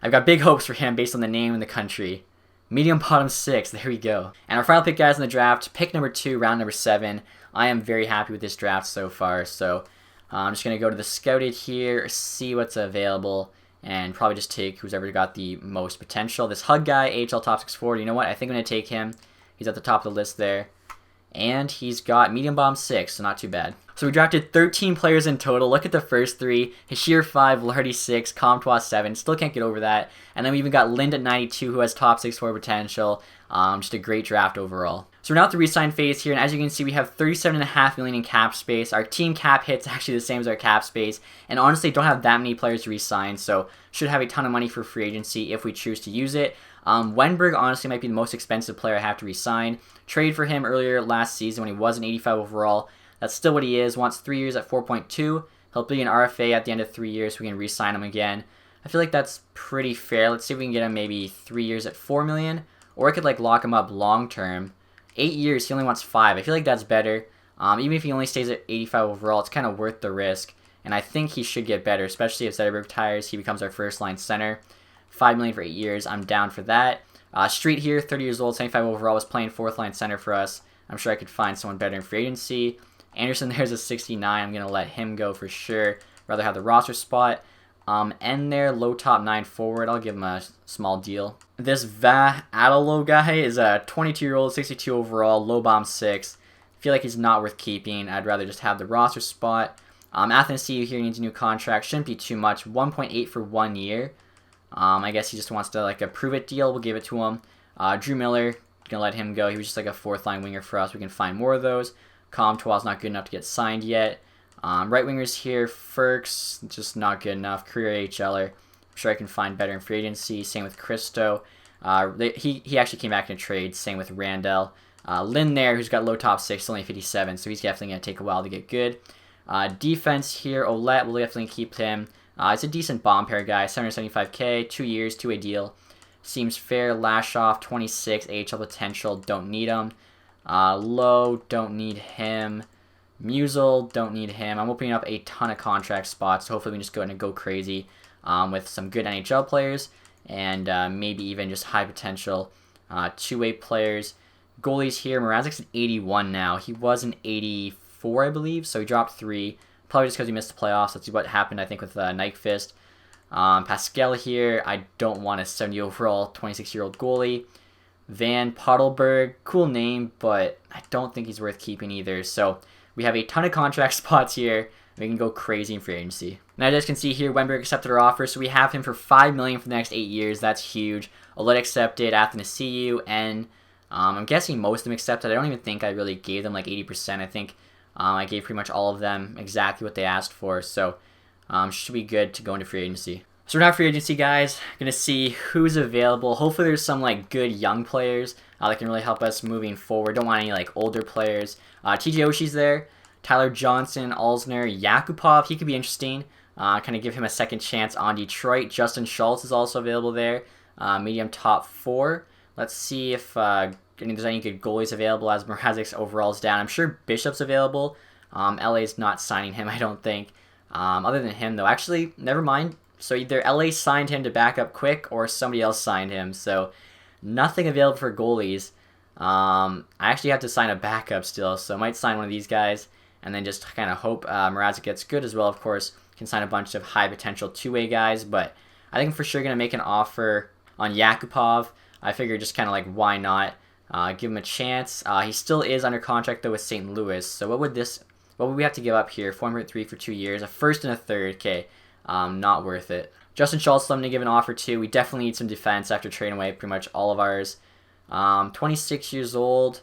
I've got big hopes for him based on the name and the country. Medium bottom 6, there we go. And our final pick, guys, in the draft, pick number 2, round number 7. I am very happy with this draft so far. So I'm just going to go to the scouted here, see what's available, and probably just take who's ever got the most potential. This Hug guy, AHL top 6 forward, you know what? I think I'm going to take him. He's at the top of the list there. And he's got medium bomb 6, so not too bad. So we drafted 13 players in total. Look at the first 3. Hashir 5, Lardy 6, Comtois 7. Still can't get over that. And then we even got Lind at 92, who has top 6 forward potential. Just a great draft overall. So we're now at the re-sign phase here, and as you can see, we have $37.5 million in cap space. Our team cap hit's actually the same as our cap space, and honestly, don't have that many players to re-sign, so should have a ton of money for free agency if we choose to use it. Wenberg honestly might be the most expensive player I have to re-sign. Trade for him earlier last season when he was an 85 overall. That's still what he is. Wants 3 years at 4.2. He'll be an RFA at the end of 3 years, so we can re-sign him again. I feel like that's pretty fair. Let's see if we can get him maybe 3 years at $4 million, or I could like lock him up long term. 8 years, he only wants 5. I feel like that's better. Even if he only stays at 85 overall, it's kind of worth the risk. And I think he should get better, especially if Zetterberg retires. He becomes our first line center. $5 million for 8 years. I'm down for that. Street here, 30 years old, 75 overall, was playing 4th line center for us. I'm sure I could find someone better in free agency. Anderson there's a 69. I'm going to let him go for sure. Rather have the roster spot. And their low top 9 forward, I'll give him a small deal. This Va Adalo guy is a 22-year-old, 62 overall, low bomb 6. I feel like he's not worth keeping. I'd rather just have the roster spot. Athanasiou here needs a new contract. Shouldn't be too much. 1.8 for 1 year. I guess he just wants to like a prove it deal. We'll give it to him. Drew Miller, gonna let him go. He was just like a 4th line winger for us. We can find more of those. Comtois not good enough to get signed yet. Right wingers here, Ferks, just not good enough. Career AHLer. I'm sure I can find better in free agency. Same with Christo. He actually came back in a trade. Same with Randell. Lynn there, who's got low top 6, only 57, so he's definitely going to take a while to get good. Defense here, Olet, we'll definitely keep him. It's a decent bomb pair guy, 775k, 2 years, 2-way deal. Seems fair. Lashoff, 26, AHL potential, don't need him. Low, don't need him. Musel, don't need him. I'm opening up a ton of contract spots, so hopefully we can just go ahead and go crazy with some good NHL players and maybe even just high potential 2-way players. Goalies here, Mrazek's an 81 now. He was an 84, I believe, so he dropped 3. Probably just because he missed the playoffs. That's what happened, I think, with Nyquist. Pascal here, I don't want a 70 overall 26-year-old goalie. Van Pottelberg, cool name, but I don't think he's worth keeping either. So we have a ton of contract spots here. We can go crazy in free agency. Now, as you guys can see here, Wenberg accepted our offer, so we have him for $5 million for the next 8 years. That's huge. Olet accepted, Athanasiu, and I'm guessing most of them accepted. I don't even think I really gave them like 80%. I think I gave pretty much all of them exactly what they asked for, so should be good to go into free agency. So we're not free agency, guys. Gonna see who's available. Hopefully there's some like good young players that can really help us moving forward. Don't want any like older players. TJ Oshie's there. Tyler Johnson, Alzner, Yakupov. He could be interesting. Kind of give him a second chance on Detroit. Justin Schultz is also available there. Medium top 4. Let's see if there's any good goalies available as Mrazek's overall's down. I'm sure Bishop's available. LA's not signing him, I don't think. Other than him, though. Actually, never mind. So either LA signed him to back up quick or somebody else signed him. So nothing available for goalies. I actually have to sign a backup still, so I might sign one of these guys and then just kind of hope Mrazek gets good as well, of course. Can sign a bunch of high potential two-way guys, but I think I'm for sure going to make an offer on Yakupov. I figure just kind of like, why not? Give him a chance. He still is under contract, though, with St. Louis. So what would we have to give up here? 4.3 for 2 years, a first and a third. Okay, not worth it. Justin Schultz, I'm going to give an offer to. We definitely need some defense after trading away pretty much all of ours. 26 years old.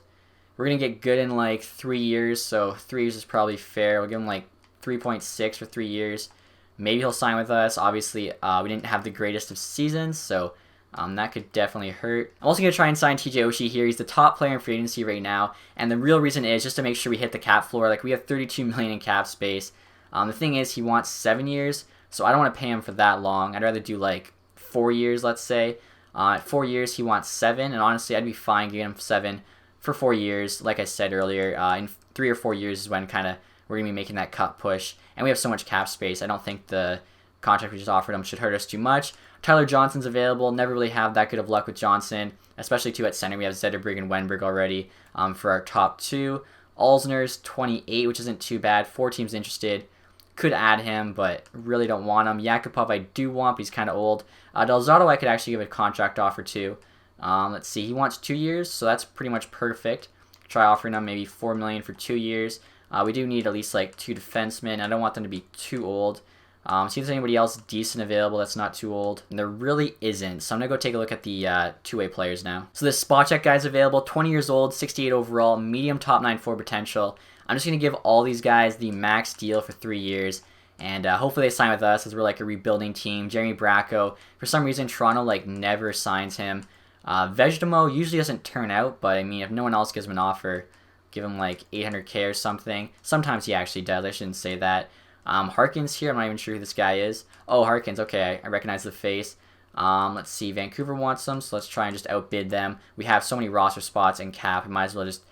We're going to get good in like 3 years, so 3 years is probably fair. We'll give him like 3.6 for 3 years. Maybe he'll sign with us. Obviously, we didn't have the greatest of seasons, so that could definitely hurt. I'm also going to try and sign TJ Oshie here. He's the top player in free agency right now, and the real reason is just to make sure we hit the cap floor. Like, we have $32 million in cap space. The thing is, he wants 7 years, so I don't want to pay him for that long. I'd rather do like 4 years, let's say. At 4 years, he wants 7, and honestly, I'd be fine giving him 7 for 4 years. Like I said earlier, in 3 or 4 years is when kind of we're going to be making that cut push, and we have so much cap space. I don't think the contract we just offered him should hurt us too much. Tyler Johnson's available. Never really have that good of luck with Johnson, especially too at center. We have Zetterberg and Wenberg already for our top 2. Alzner's 28, which isn't too bad. 4 teams interested. Could add him, but really don't want him. Yakupov I do want, but he's kind of old. Del Zotto I could actually give a contract offer to. Let's see, he wants 2 years, so that's pretty much perfect. Try offering him maybe $4 million for 2 years. We do need at least like 2 defensemen. I don't want them to be too old. See if there's anybody else decent available that's not too old. And there really isn't. So I'm going to go take a look at the two-way players now. So this spot check guy's available. 20 years old, 68 overall, medium top 9 4 potential. I'm just going to give all these guys the max deal for 3 years. And hopefully they sign with us as we're like a rebuilding team. Jeremy Bracco, for some reason, Toronto like never signs him. Vegetamo usually doesn't turn out, but I mean, if no one else gives him an offer, give him like $800K or something. Sometimes he actually does. I shouldn't say that. Harkins here. I'm not even sure who this guy is. Oh, Harkins. Okay, I recognize the face. Let's see. Vancouver wants them, so let's try and just outbid them. We have so many roster spots and cap. We might as well just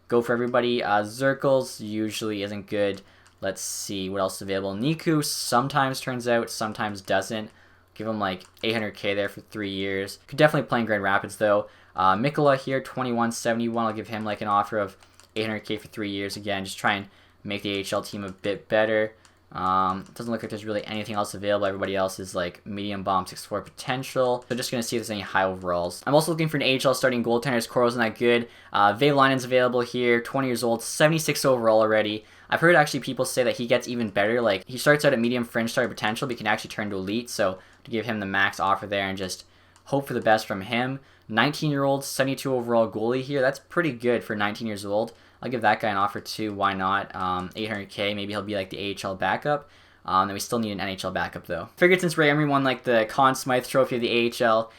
go for everybody. Zirkles usually isn't good. Let's see what else is available. Niku sometimes turns out, sometimes doesn't. Give him like $800K there for 3 years. Could definitely play in Grand Rapids though. Mikkola here, 21.71. I'll give him like an offer of $800K for 3 years. Again, just try and make the AHL team a bit better. Doesn't look like there's really anything else available. Everybody else is like medium bomb 6'4" potential. So just going to see if there's any high overalls. I'm also looking for an AHL starting goaltender. His core isn't that good. Veilainen's available here, 20 years old, 76 overall already. I've heard actually people say that he gets even better. Like, he starts out at medium fringe star potential, but he can actually turn to elite. So to give him the max offer there and just hope for the best from him. 19-year-old, 72 overall goalie here. That's pretty good for 19 years old. I'll give that guy an offer too. Why not? $800K. Maybe he'll be like the AHL backup. Then we still need an NHL backup though. Figured since Ray Emery won like the Conn Smythe Trophy of the AHL,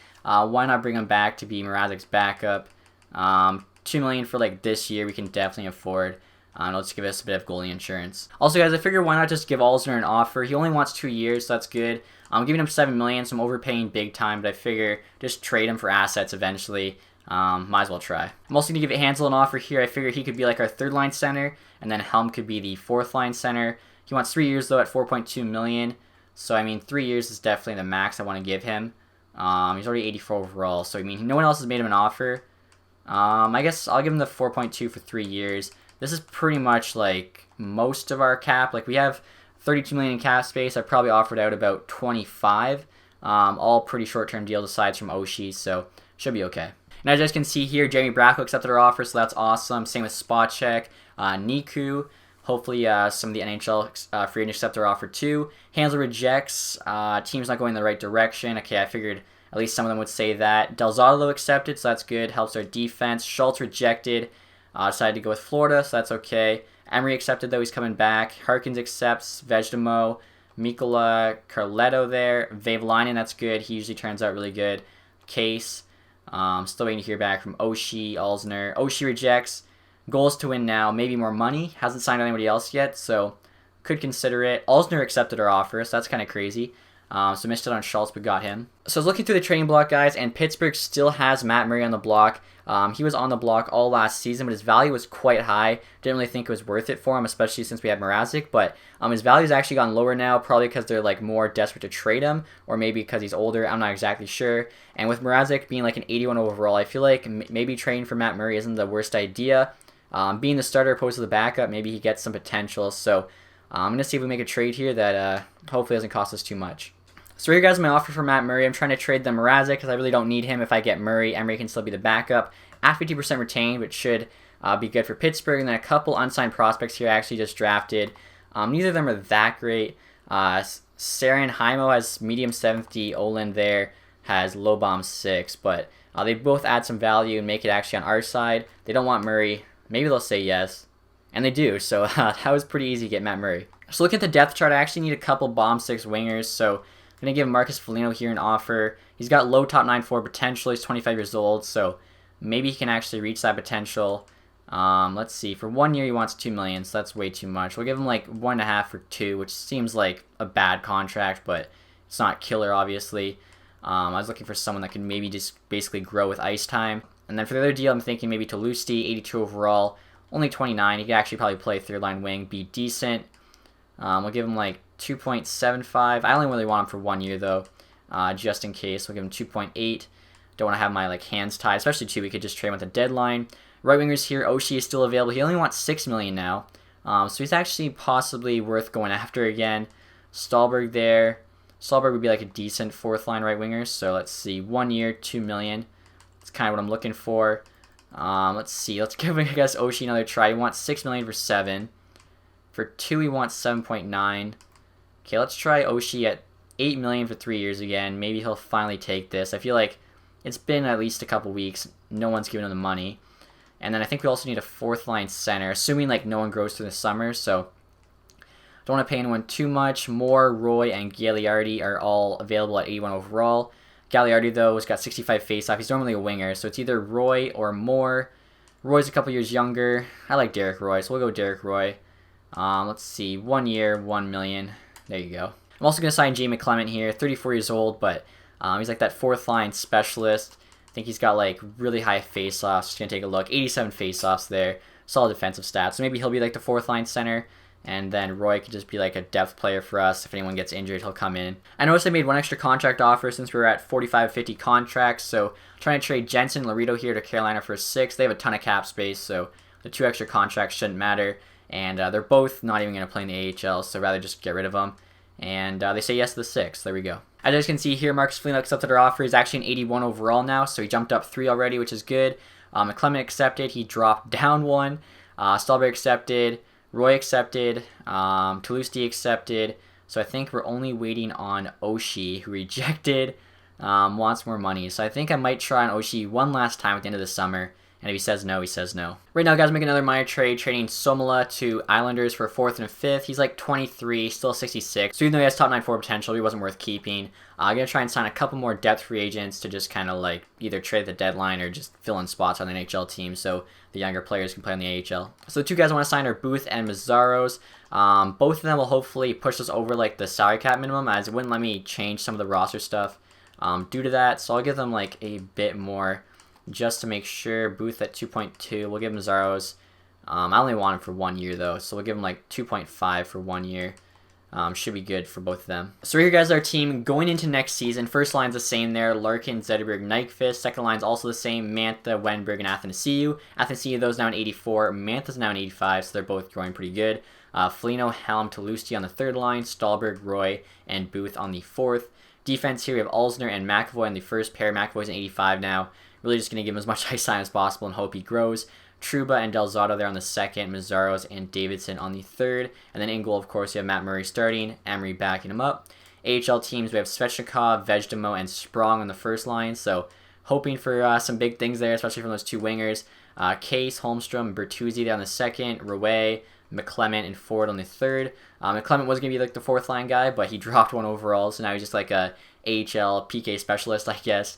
why not bring him back to be Mrazek's backup? $2 million for like this year we can definitely afford. Let's give us a bit of goalie insurance. Also, guys, I figure why not just give Alzner an offer? He only wants 2 years, so that's good. I'm giving him $7 million, so I'm overpaying big time, but I figure just trade him for assets eventually. Might as well try. I'm also going to give Hansel an offer here. I figure he could be like our third line center, and then Helm could be the fourth line center. He wants 3 years, though, at $4.2 million. So, I mean, 3 years is definitely the max I want to give him. He's already 84 overall, so, I mean, no one else has made him an offer. I guess I'll give him the 4.2 for 3 years. This is pretty much like most of our cap. Like, we have 32 million in cap space. I probably offered out about 25. All pretty short-term deals aside from Oshie, so should be okay. And as you guys can see here, Jeremy Bracco accepted our offer, so that's awesome. Same with Spotcheck, Niku. Hopefully some of the NHL free agents accept our offer too. Hansel rejects. Team's not going in the right direction. Okay, I figured at least some of them would say that. Delzato accepted, so that's good. Helps our defense. Schultz rejected. Decided to go with Florida, so that's okay. Emery accepted, though. He's coming back. Harkins accepts. Vejdemo. Mikola Carletto there. Vavelainen, that's good. He usually turns out really good. Case. Still waiting to hear back from Oshie, Alzner. Oshie rejects. Goals to win now. Maybe more money. Hasn't signed anybody else yet, so could consider it. Alzner accepted our offer, so that's kind of crazy. So missed it on Schultz, but got him. So I was looking through the trading block, guys, and Pittsburgh still has Matt Murray on the block. He was on the block all last season, but his value was quite high. Didn't really think it was worth it for him, especially since we had Mrazek. But his value's actually gotten lower now, probably because they're like more desperate to trade him, or maybe because he's older. I'm not exactly sure. And with Mrazek being like an 81 overall, I feel like maybe trading for Matt Murray isn't the worst idea. Being the starter opposed to the backup, maybe he gets some potential. So I'm going to see if we make a trade here that hopefully doesn't cost us too much. So here, guys, my offer for Matt Murray. I'm trying to trade the Mrazek because I really don't need him if I get Murray. Emery can still be the backup at 50% retained, which should be good for Pittsburgh. And then a couple unsigned prospects here I actually just drafted. Neither of them are that great. Sarin Haimo has medium 7th D. Olin there has low bomb 6. But they both add some value and make it actually on our side. They don't want Murray. Maybe they'll say yes. And they do. So that was pretty easy to get Matt Murray. So looking at the depth chart, I actually need a couple bomb 6 wingers. So I'm going to give Marcus Foligno here an offer. He's got low top 9-4 potential. He's 25 years old, so maybe he can actually reach that potential. Let's see. For 1 year, he wants $2 million, so that's way too much. We'll give him like 1.5 for 2, which seems like a bad contract, but it's not killer, obviously. I was looking for someone that can maybe just basically grow with ice time. And then for the other deal, I'm thinking maybe Toulouse, 82 overall, only 29. He could actually probably play third-line wing, be decent. We'll give him like 2.75. I only really want him for 1 year though, just in case. We'll give him 2.8. Don't want to have my like hands tied, especially too. We could just trade him at the deadline. Right wingers here. Oshie is still available. He only wants $6 million now, so he's actually possibly worth going after again. Stahlberg there. Stahlberg would be like a decent 4th line right winger. So let's see, 1 year, $2 million. That's kind of what I'm looking for. Let's see. Let's give I guess Oshie another try. He wants $6 million for 7. For 2, he wants 7.9. Okay, let's try Oshie at $8 million for 3 years again. Maybe he'll finally take this. I feel like it's been at least a couple weeks. No one's giving him the money. And then I think we also need a 4th line center, assuming like no one grows through the summer. So don't want to pay anyone too much. Moore, Roy, and Gagliardi are all available at 81 overall. Gagliardi, though, has got 65 faceoff. He's normally a winger, so it's either Roy or Moore. Roy's a couple years younger. I like Derek Roy, so we'll go Derek Roy. Let's see, 1 year, $1 million. There you go. I'm also going to sign Jay McClement here, 34 years old, but he's like that 4th line specialist. I think he's got like really high faceoffs. Just going to take a look. 87 faceoffs there. Solid defensive stats. So maybe he'll be like the 4th line center, and then Roy could just be like a depth player for us. If anyone gets injured, he'll come in. I noticed I made one extra contract offer since we were at 45-50 contracts, so I'm trying to trade Jensen Laredo here to Carolina for 6. They have a ton of cap space, so the 2 extra contracts shouldn't matter. And they're both not even going to play in the AHL, so rather just get rid of them. And they say yes to the 6. There we go. As you guys can see here, Marcus Foligno accepted our offer. He's actually an 81 overall now, so he jumped up 3 already, which is good. McClement accepted. He dropped down 1. Stahlberg accepted. Roy accepted. Toulouse accepted. So I think we're only waiting on Oshie, who rejected. Wants more money. So I think I might try on Oshie one last time at the end of the summer. And if he says no, he says no. Right now, guys, making another minor trade, trading Somala to Islanders for a 4th and a 5th. He's like 23, still 66. So even though he has top 9-4 potential, he wasn't worth keeping. I'm going to try and sign a couple more depth free agents to just kind of like either trade at the deadline or just fill in spots on the NHL team so the younger players can play on the AHL. So the 2 guys I want to sign are Booth and Mazzaros. Both of them will hopefully push us over like the salary cap minimum, as it wouldn't let me change some of the roster stuff due to that. So I'll give them like a bit more, just to make sure. Booth at 2.2. We'll give him Zaros. I only want him for 1 year, though, so we'll give him like 2.5 for 1 year. Should be good for both of them. So here, guys, our team going into next season. First line's the same there. Larkin, Zetterberg, Nyquist. Second line's also the same. Mantha, Wenberg, and Athanasiou. Athanasiou, those now in 84. Mantha's now in 85, so they're both growing pretty good. Foligno, Helm, Toulouse on the 3rd line. Stahlberg, Roy, and Booth on the 4th. Defense here, we have Alzner and McAvoy on the first pair. McAvoy's in 85 now. Really just going to give him as much ice time as possible and hope he grows. Trouba and Delzato there on the second, Mazzaros and Davidson on the third. And then in goal, of course, you have Matt Murray starting, Emery backing him up. AHL teams, we have Svechnikov, Vejdemo, and Sprong on the first line. So hoping for some big things there, especially from those two wingers. Case, Holmstrom, Bertuzzi there on the second, Rouet, McClement, and Ford on the third. McClement was going to be like the fourth line guy, but he dropped one overall, so now he's just like a AHL PK specialist, I guess.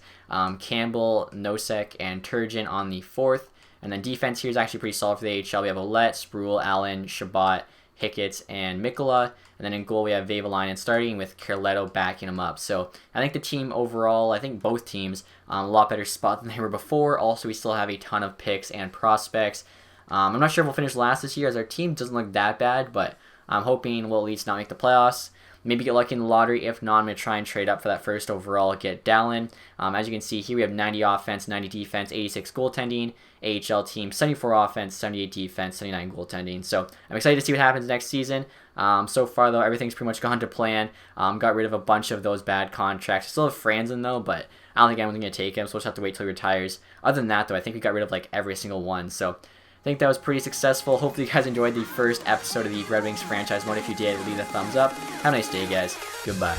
Campbell, Nosek, and Turgeon on the fourth. And then defense here is actually pretty solid for the AHL. We have Ouellette, Spruill, Allen, Shabbat, Hicketts, and Mikkola. And then in goal, we have Vavalainen starting with Carletto backing him up. So I think the team overall, I think both teams, a lot better spot than they were before. Also, we still have a ton of picks and prospects. I'm not sure if we'll finish last this year, as our team doesn't look that bad, but I'm hoping we'll at least not make the playoffs. Maybe get lucky in the lottery. If not, I'm going to try and trade up for that first overall, get Dallin. As you can see here, we have 90 offense, 90 defense, 86 goaltending. AHL team, 74 offense, 78 defense, 79 goaltending. So I'm excited to see what happens next season. So far, though, everything's pretty much gone to plan. Got rid of a bunch of those bad contracts. I still have Franzen, though, but I don't think anyone's going to take him, so we'll just have to wait till he retires. Other than that, though, I think we got rid of like every single one. So I think that was pretty successful. Hopefully you guys enjoyed the first episode of the Red Wings franchise mode. If you did, leave a thumbs up. Have a nice day, guys. Goodbye.